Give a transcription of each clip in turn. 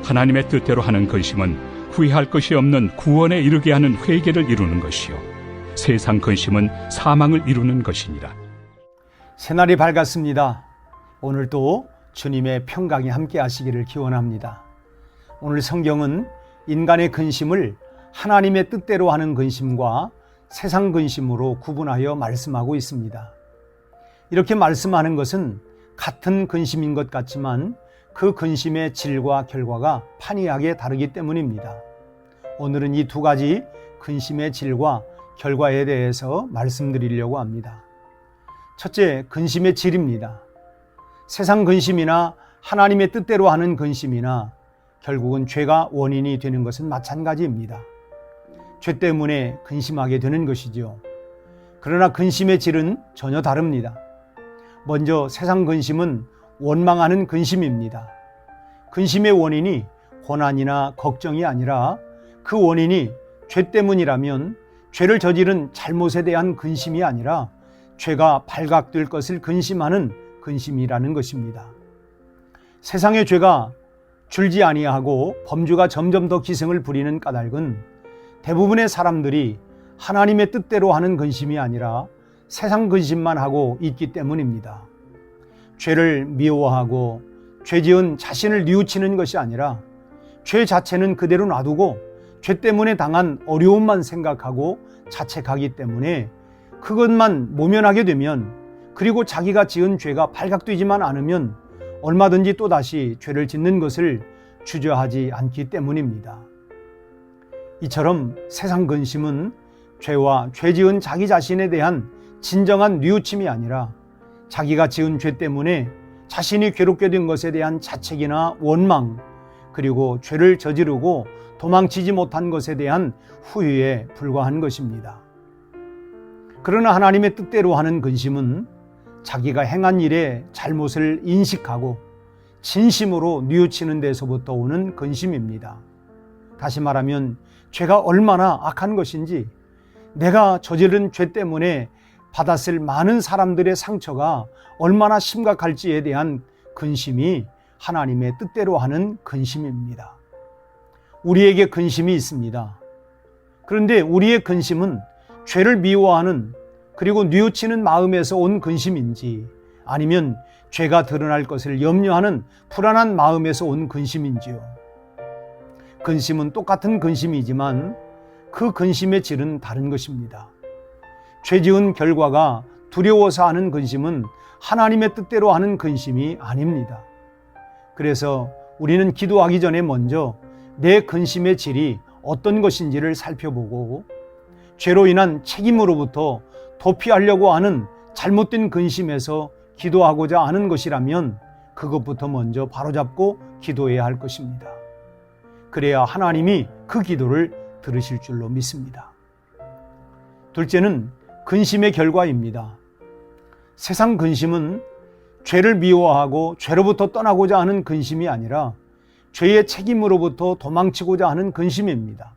하나님의 뜻대로 하는 근심은 후회할 것이 없는 구원에 이르게 하는 회개를 이루는 것이요 세상 근심은 사망을 이루는 것이니라. 새날이 밝았습니다. 오늘도 주님의 평강이 함께 하시기를 기원합니다. 오늘 성경은 인간의 근심을 하나님의 뜻대로 하는 근심과 세상 근심으로 구분하여 말씀하고 있습니다. 이렇게 말씀하는 것은 같은 근심인 것 같지만 그 근심의 질과 결과가 판이하게 다르기 때문입니다. 오늘은 이 두 가지 근심의 질과 결과에 대해서 말씀드리려고 합니다. 첫째, 근심의 질입니다. 세상 근심이나 하나님의 뜻대로 하는 근심이나 결국은 죄가 원인이 되는 것은 마찬가지입니다. 죄 때문에 근심하게 되는 것이죠. 그러나 근심의 질은 전혀 다릅니다. 먼저 세상 근심은 원망하는 근심입니다. 근심의 원인이 고난이나 걱정이 아니라 그 원인이 죄 때문이라면 죄를 저지른 잘못에 대한 근심이 아니라 죄가 발각될 것을 근심하는 근심이라는 것입니다. 세상의 죄가 줄지 아니하고 범주가 점점 더 기승을 부리는 까닭은 대부분의 사람들이 하나님의 뜻대로 하는 근심이 아니라 세상 근심만 하고 있기 때문입니다. 죄를 미워하고 죄 지은 자신을 뉘우치는 것이 아니라 죄 자체는 그대로 놔두고 죄 때문에 당한 어려움만 생각하고 자책하기 때문에 그것만 모면하게 되면, 그리고 자기가 지은 죄가 발각되지만 않으면 얼마든지 또다시 죄를 짓는 것을 주저하지 않기 때문입니다. 이처럼 세상 근심은 죄와 죄 지은 자기 자신에 대한 진정한 뉘우침이 아니라 자기가 지은 죄 때문에 자신이 괴롭게 된 것에 대한 자책이나 원망, 그리고 죄를 저지르고 도망치지 못한 것에 대한 후회에 불과한 것입니다. 그러나 하나님의 뜻대로 하는 근심은 자기가 행한 일의 잘못을 인식하고 진심으로 뉘우치는 데서부터 오는 근심입니다. 다시 말하면 죄가 얼마나 악한 것인지, 내가 저지른 죄 때문에 받았을 많은 사람들의 상처가 얼마나 심각할지에 대한 근심이 하나님의 뜻대로 하는 근심입니다. 우리에게 근심이 있습니다. 그런데 우리의 근심은 죄를 미워하는 그리고 뉘우치는 마음에서 온 근심인지, 아니면 죄가 드러날 것을 염려하는 불안한 마음에서 온 근심인지요. 근심은 똑같은 근심이지만 그 근심의 질은 다른 것입니다. 죄 지은 결과가 두려워서 하는 근심은 하나님의 뜻대로 하는 근심이 아닙니다. 그래서 우리는 기도하기 전에 먼저 내 근심의 질이 어떤 것인지를 살펴보고, 죄로 인한 책임으로부터 도피하려고 하는 잘못된 근심에서 기도하고자 하는 것이라면 그것부터 먼저 바로잡고 기도해야 할 것입니다. 그래야 하나님이 그 기도를 들으실 줄로 믿습니다. 둘째는 근심의 결과입니다. 세상 근심은 죄를 미워하고 죄로부터 떠나고자 하는 근심이 아니라 죄의 책임으로부터 도망치고자 하는 근심입니다.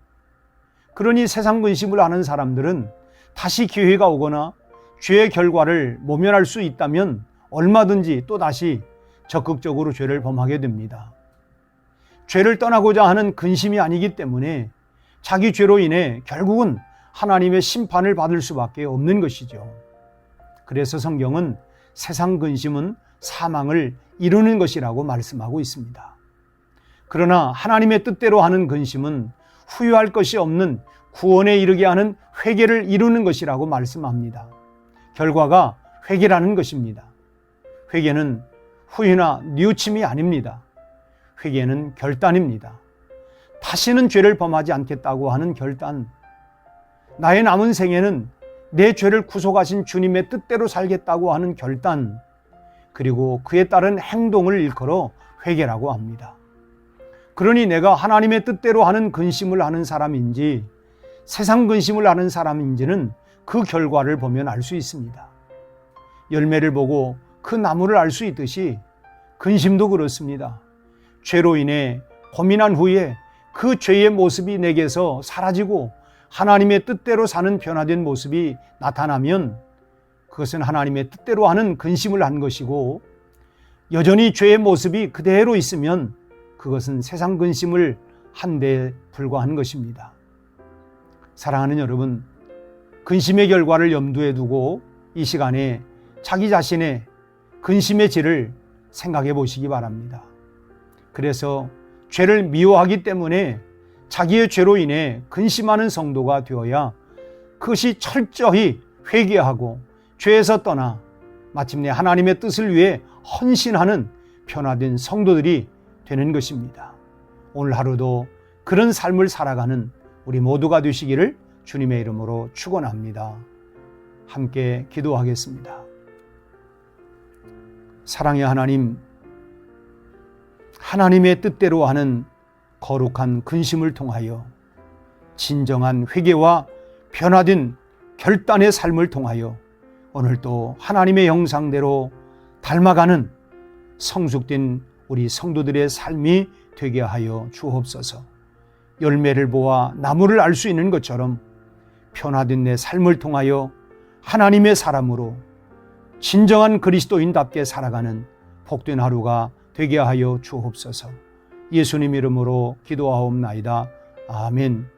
그러니 세상 근심을 하는 사람들은 다시 기회가 오거나 죄의 결과를 모면할 수 있다면 얼마든지 또다시 적극적으로 죄를 범하게 됩니다. 죄를 떠나고자 하는 근심이 아니기 때문에 자기 죄로 인해 결국은 하나님의 심판을 받을 수밖에 없는 것이죠. 그래서 성경은 세상 근심은 사망을 이루는 것이라고 말씀하고 있습니다. 그러나 하나님의 뜻대로 하는 근심은 후회할 것이 없는 구원에 이르게 하는 회개를 이루는 것이라고 말씀합니다. 결과가 회개라는 것입니다. 회개는 후회나 뉘우침이 아닙니다. 회개는 결단입니다. 다시는 죄를 범하지 않겠다고 하는 결단. 나의 남은 생에는 내 죄를 구속하신 주님의 뜻대로 살겠다고 하는 결단, 그리고 그에 따른 행동을 일컬어 회개라고 합니다. 그러니 내가 하나님의 뜻대로 하는 근심을 하는 사람인지 세상 근심을 하는 사람인지는 그 결과를 보면 알 수 있습니다. 열매를 보고 그 나무를 알 수 있듯이 근심도 그렇습니다. 죄로 인해 고민한 후에 그 죄의 모습이 내게서 사라지고 하나님의 뜻대로 사는 변화된 모습이 나타나면 그것은 하나님의 뜻대로 하는 근심을 한 것이고, 여전히 죄의 모습이 그대로 있으면 그것은 세상 근심을 한 데에 불과한 것입니다. 사랑하는 여러분, 근심의 결과를 염두에 두고 이 시간에 자기 자신의 근심의 질을 생각해 보시기 바랍니다. 그래서 죄를 미워하기 때문에 자기의 죄로 인해 근심하는 성도가 되어야 그것이 철저히 회개하고 죄에서 떠나 마침내 하나님의 뜻을 위해 헌신하는 변화된 성도들이 되는 것입니다. 오늘 하루도 그런 삶을 살아가는 우리 모두가 되시기를 주님의 이름으로 축원합니다. 함께 기도하겠습니다. 사랑의 하나님, 하나님의 뜻대로 하는 거룩한 근심을 통하여 진정한 회개와 변화된 결단의 삶을 통하여 오늘도 하나님의 형상대로 닮아가는 성숙된 우리 성도들의 삶이 되게 하여 주옵소서. 열매를 보아 나무를 알 수 있는 것처럼 변화된 내 삶을 통하여 하나님의 사람으로 진정한 그리스도인답게 살아가는 복된 하루가 되게 하여 주옵소서. 예수님 이름으로 기도하옵나이다. 아멘.